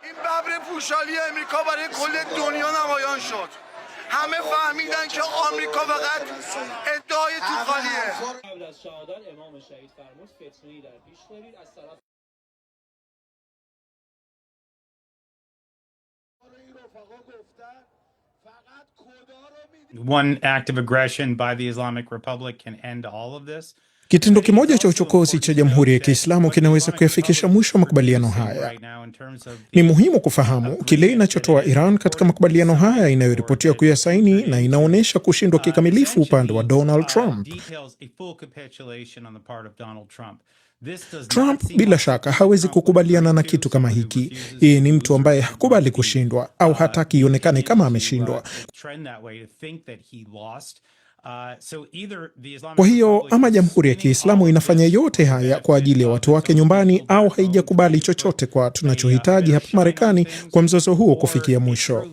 این ببر پوشالی امریکا برای کل دنیا نمایان شد. همه فهمیدن که آمریکا فقط ادعای توخالیه. قبل از شهادت امام شهید فرمود فتنه‌ای در پیش دارید از طرف One act of aggression by the Islamic Republic can end all of this. Kitendo kimoja cha uchokozi cha Jamhuri ya Kiislamu kinaweza kuyafikisha mwisho makubaliano haya. Ni muhimu kufahamu kile inachotoa Iran katika makubaliano haya inayoripotiwa kuyasaini na inaonyesha kushindwa kikamilifu upande wa Donald Trump. Trump bila shaka hawezi kukubaliana na kitu kama hiki. Yeye ni mtu ambaye hakubali kushindwa au hataki ionekane kama ameshindwa. Kwa hiyo ama Jamhuri ya Kiislamu inafanya yote haya kwa ajili ya watu wake nyumbani au haijakubali chochote kwa tunachohitaji hapa Marekani kwa mzozo huo kufikia mwisho.